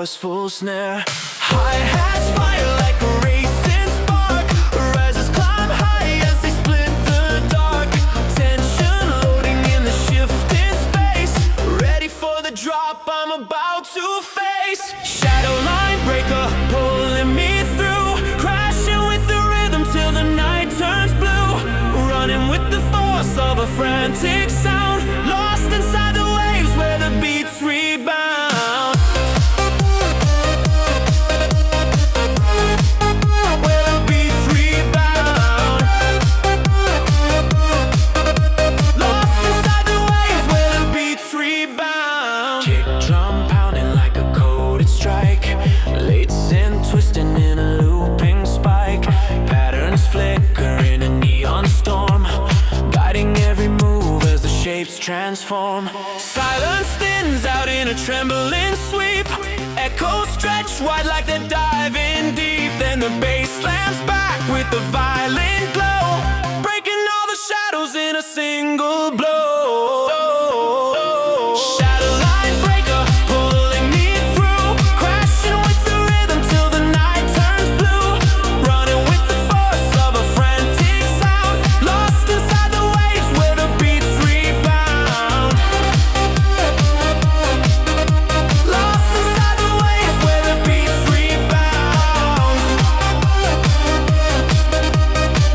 forceful snare. Hi-hats fire like a racing spark. Risers climb high as they split the dark. Tension loading in the shifting space. Ready for the drop I'm about to face. Shadow line breaker pulling me through. Crashing with the rhythm till the night turns blue. Running with the force of a frantic sound. Lost inside the waves where the beats rebound. Where the beats rebound. Lost inside the waves where the beats rebound. Kick drum pounding like a coded strike. Late synth twisting in a looping spike. Patterns flicker in a neon storm. Guiding every move as the shapes transform. Silence thins out in a trembling sweep. Echoes stretch wide like they're diving deep. Then the bass slams back with a violent glow, breaking all the shadows in a single blow. Shadow line breaker pulling me through. Crashing with the rhythm till the night turns blue. Running with the force of a frantic sound. Lost inside the waves where the beats rebound. Lost inside the waves where the beats rebound.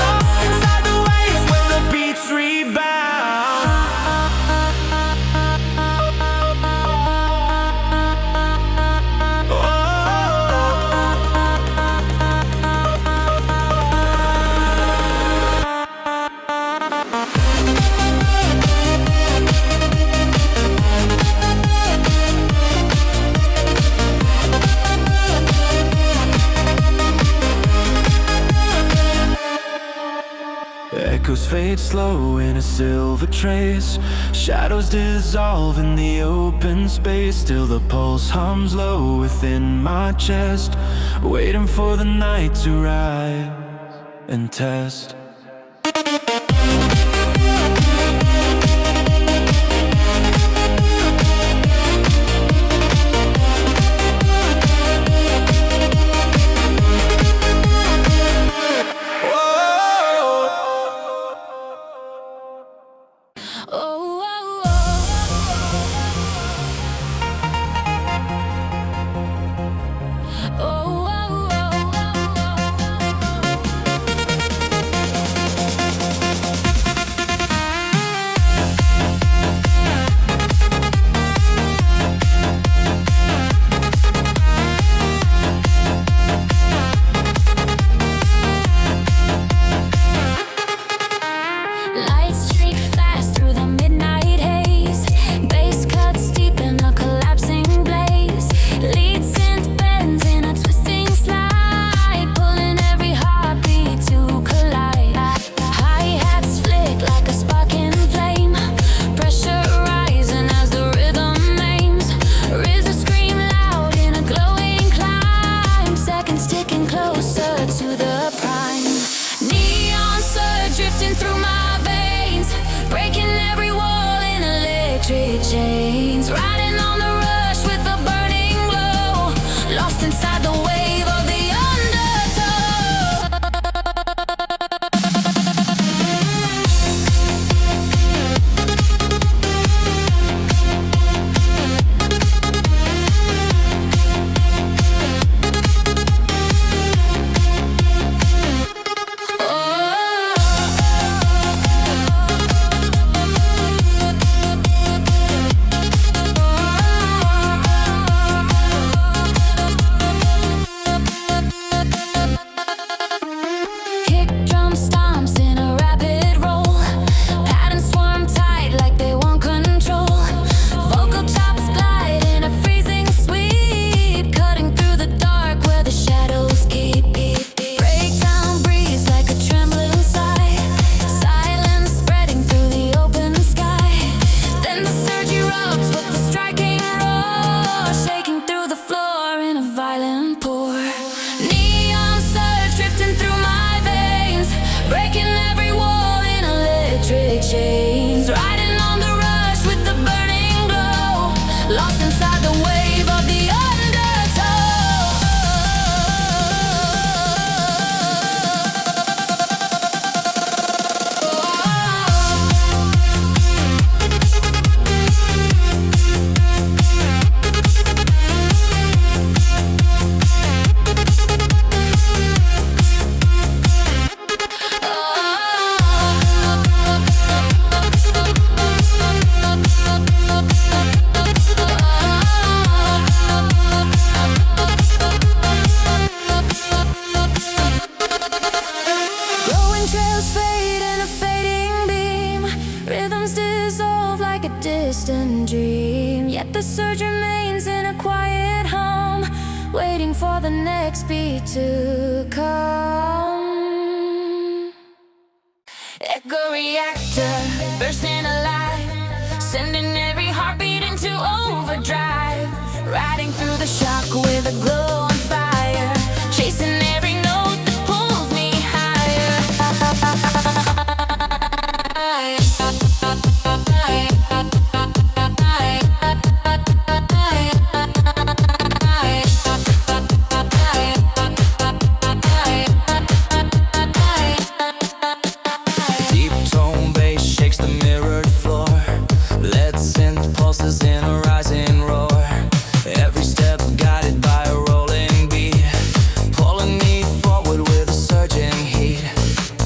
Lost inside the waves where the beats rebound. Echoes fade slow in a silver trace. Shadows dissolve in the open space. Still the pulse hums low within my chest, waiting for the night to rise and test. Lights streak fast through the midnight haze. Bass cuts deep in a collapsing blaze. Lead synth bends in a twisting slide, pulling every heartbeat to collide. Hi-hats flick like a sparking flame. Pressure rising as the rhythm aims. RZA scream loud in a glowing climb. Seconds ticking closer to the prime. Neon surge drifting through my veins, breaking every wall in electric chains. Riding on the rush with a burning glow, lost inside the wave of the undertow. Kick drum stomps in a rapid roll. Patterns swarm tight like they want control. Vocal chops glide in a freezing sweep, cutting through the dark where the shadows keep. Breakdown breeze like a trembling sigh. Silence spreading through the open sky. Then the surge erupts with a striking roar, shaking through the floor in a violent pour. Neon surge drifting through my veins, breaking every wall in electric chains. Riding on the rush with the burning glow, lost inside the wave of the undertow. The surge remains in a quiet home, waiting for the next beat to come. Echo reactor, bursting alive, sending every heartbeat into overdrive. Riding through the shock with a glow on fire, chasing every note that pulls me higher. Deep tone bass shakes the mirrored floor. Lead synth pulses in a rising roar. Every step guided by a rolling beat, pulling me forward with a surging heat.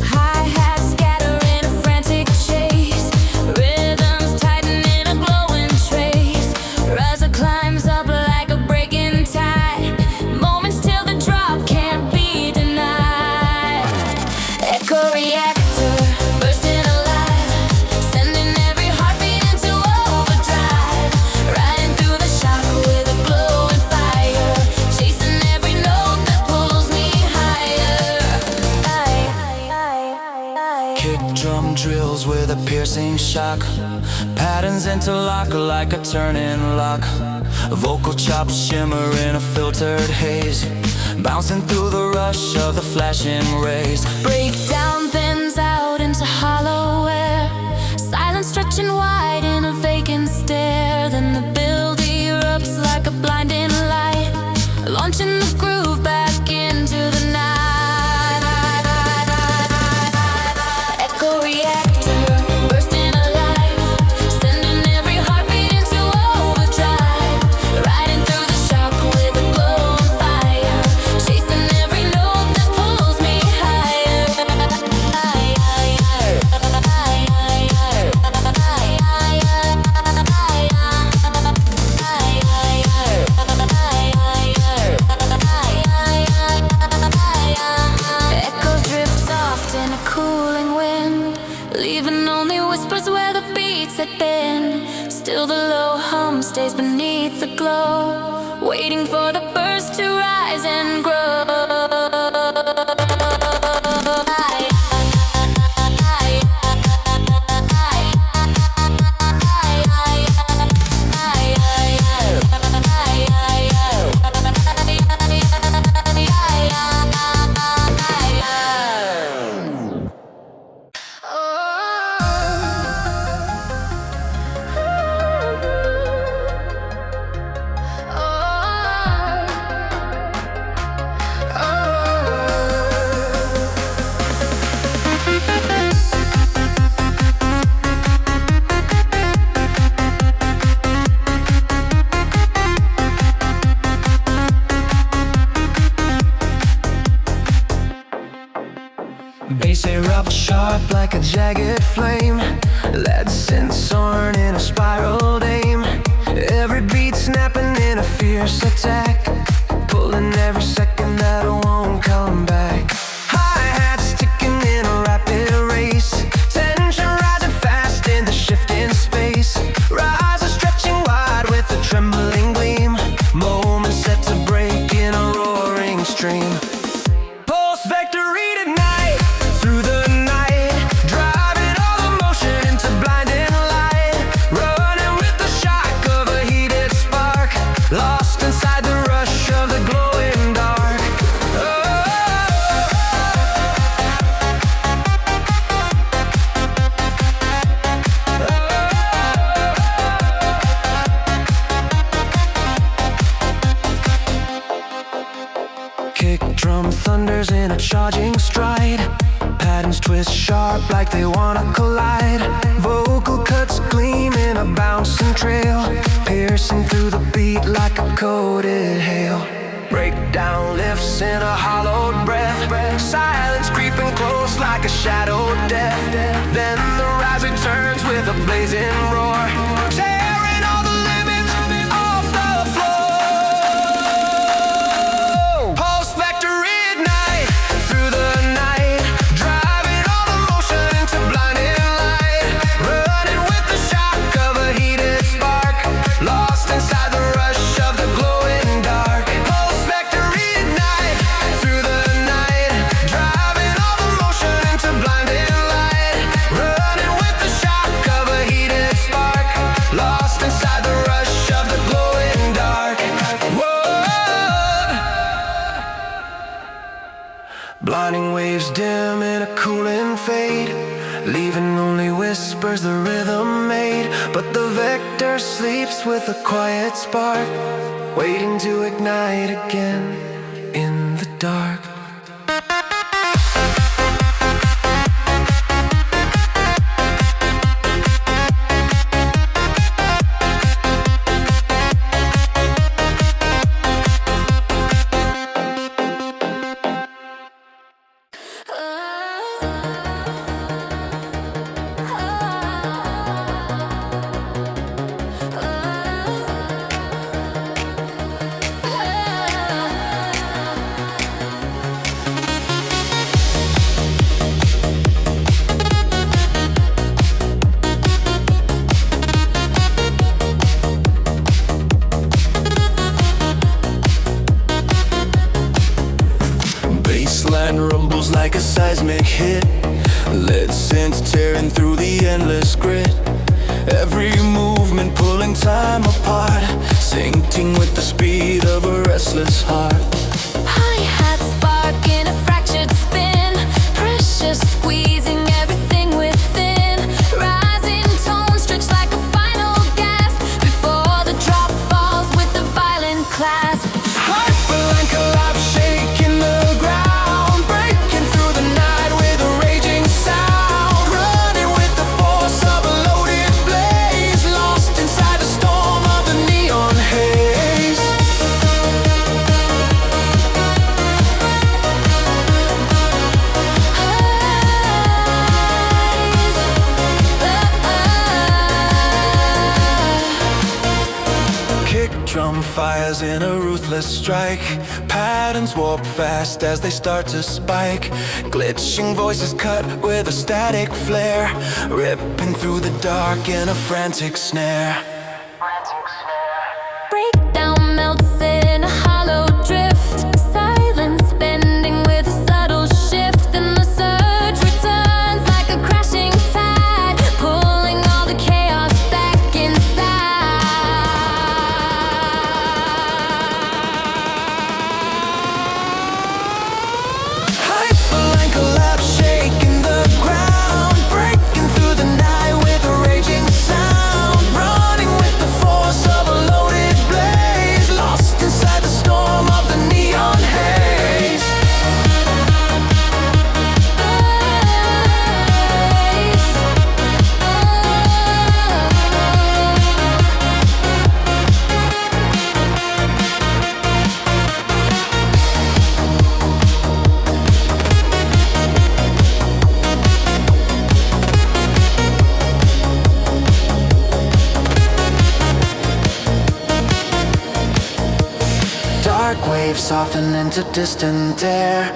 Hi-hats scatter in a frantic chase, rhythms tighten in a glowing trace. Riser climbs up like a breaking tide, moments till the drop can't be denied. Echo reactor, bursting alive, sending every heartbeat into overdrive. Riding through the shock with a glowing fire, chasing every note that pulls me higher. Kick drum drills with a piercing shock. Patterns interlock like a turning lock. Vocal chops shimmer in a filtered haze, bouncing through the rush of the flashing rays. Breakdown thins out into hollow air, silence stretching wide in a vacant stare. Then the build erupts like a blinding light, launching the groove back into the night. Echo reactor, bursting alive, sending every heartbeat into overdrive. Riding through the shock with a glow on fire, chasing every note that pulls me higher. Echoes drift soft in a cooling wind, leaving only whispers where the beats had been. Still the low hum stays beneath the glow, waiting for the burst to rise and grow. Bass erupt sharp like a jagged flame. Lead synth soaring in a spiraled aim. Every beat snapping in a fierce attack, pulling every second that won't come back. Hi-hats ticking in a rapid race, tension rising fast in the shifting space. Riser stretching wide with a trembling gleam, moments set to break in a roaring stream. Pulse victory tonight, through the night, driving all the motion into blinding light. Running with the shock of a heated spark, lost inside the rush of the glowing dark. Kick drum thunders in a charging stride, patterns twist sharp like they wanna collide. Vocal cuts gleam in a bouncing trail, piercing through the beat like a coated hail. Breakdown lifts in a hollowed breath, silence creeping close like a shadowed death. Then the riser turns with a blazing roar, tearing all the limits off the floor. Pulse factory ignite, through the night, driving all the motion into blinding light. Running with the shock of a heated spark, lost in Blinding waves dim in a cooling fade, leaving only whispers the rhythm made. But the vector sleeps with a quiet spark, waiting to ignite again in the dark. Bassline rumbles like a seismic hit, lead synths tearing through the endless grid. Every movement pulling time apart, syncing with the speed of a restless heart. Hi-hat spark in a fractured spin, pressure squeezing everything within. Rising tone stretched like a final gasp, before the drop falls with a violent clasp. Hyperline collapse, shaking the ground, breaking through the night with a raging sound. Running with the force of a loaded blaze, lost inside the storm of the neon haze. Kick drum fires in a ruthless strike, patterns warp fast as they start to spike. Glitching voices cut with a static flare, ripping through the dark in a frantic snare. Breakdown melts in a hollow drift, silence bending with a subtle shift. Then the surge returns like a crashing tide, pulling all the chaos back inside. Hyperline collapse, shaking the ground, breaking through the night with a raging sound. Running with the force of a loaded blaze, lost inside the storm of the neon haze. Dark waves soften into distant air,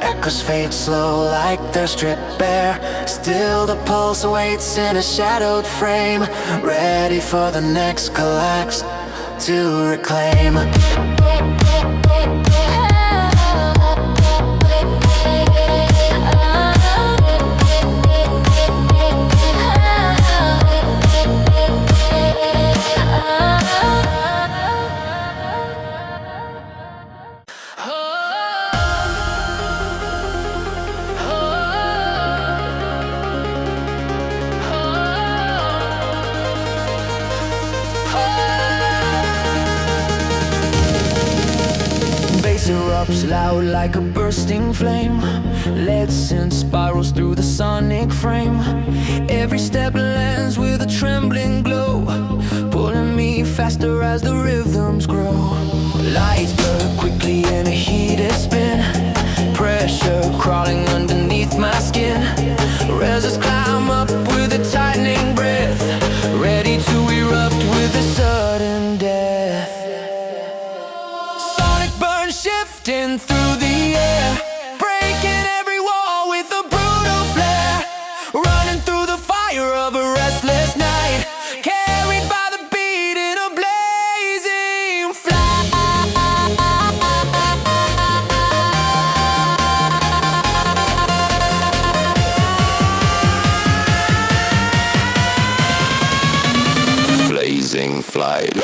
echoes fade slow like they're stripped bare. Still the pulse awaits in a shadowed frame, ready for the next collapse to reclaim. Bass erupts loud like a bursting flame, lead synth spirals through the sonic frame. Every step lands with a trembling glow, pulling me faster as the rhythms grow. Lights blur quickly in a heated spin, pressure crawling underneath my skin. Resistors climb up with a tightening breath, ready to erupt with a sudden death. Sonic burn shifting through the air, breaking every wall with a brutal flare. Running through the fire of a restless night, carried by the beat in a blazing flight. Blazing flight.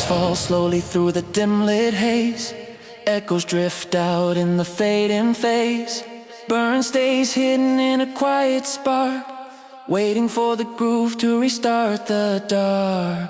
Sparks fall slowly through the dim lit haze. Echoes drift out in the fading phase. Burn stays hidden in a quiet spark, waiting for the groove to restart the dark.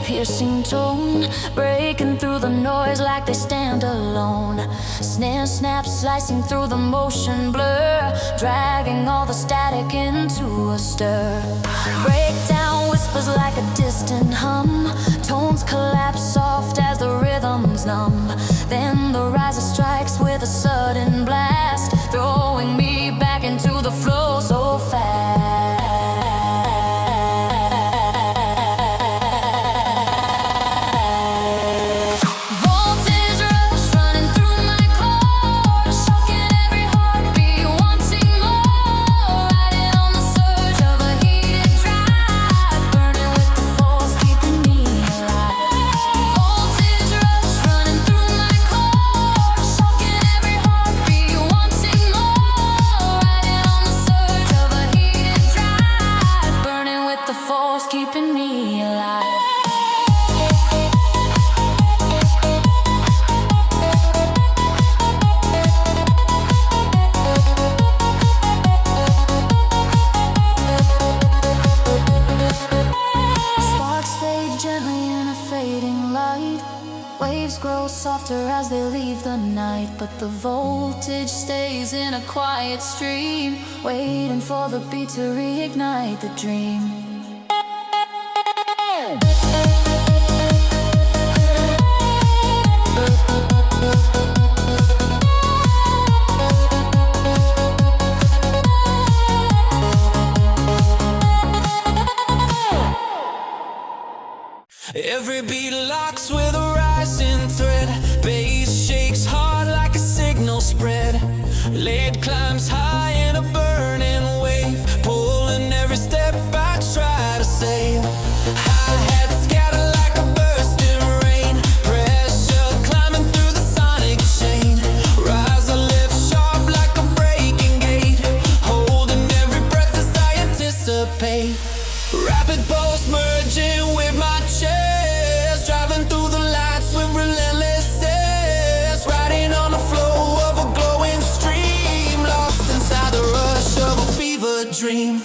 Piercing tone, breaking through the noise like they stand alone. Snare snaps slicing through the motion blur, dragging all the static into a stir. Breakdown whispers like a distant hum, tones collapse soft as the rhythm's numb. Then the riser strikes with a sudden blast, throwing me back into the flow so fast. Keeping me alive. Sparks fade gently in a fading light. Waves grow softer as they leave the night, but the voltage stays in a quiet stream, waiting for the beat to reignite the dream. Every beat locks with a rising thread. Bass shakes hard like a signal spread. Lead climbs high in a burning wave, pulling every step I try to save. Hi-hats scatter like a bursting rain, pressure climbing through the sonic chain. Rise a lift sharp like a breaking gate, holding every breath as I anticipate. Rapid pulse merging with my chest, driving through the lights with relentless zest, riding on the flow of a glowing stream, lost inside the rush of a fever dream.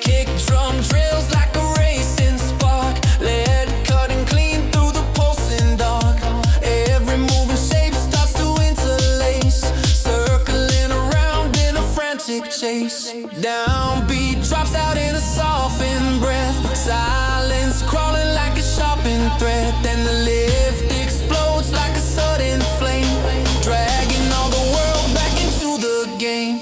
Kick drum drills like a racing spark, lead cutting clean through the pulsing dark. Every moving shape starts to interlace, circling around in a frantic chase. Downbeat drops out in a softened breath, silence crawling like a sharpened thread. Then the lift explodes like a sudden flame, dragging all the world back into the game.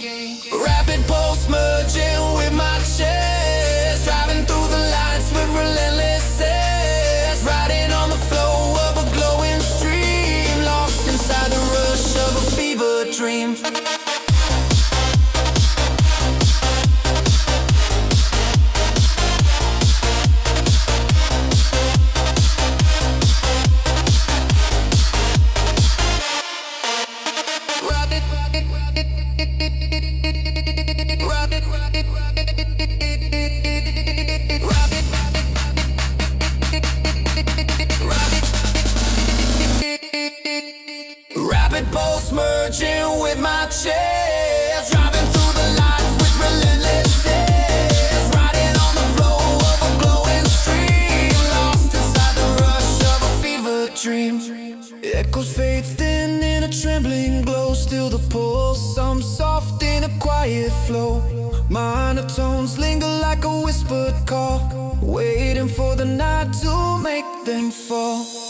Rapid pulse merging with my chest, driving through the lights with relentless zest, riding on the flow of a glowing stream, lost inside the rush of a dream. Rapid pulse merging with my chest, driving through the lights with relentless zest, riding on the flow of a glowing stream, lost inside the rush of a fever dream. Echoes fade thin in a trembling glow, still the pulse, some soft in a quiet flow. Minor tones linger like a whispered call, waiting for the night to make them fall.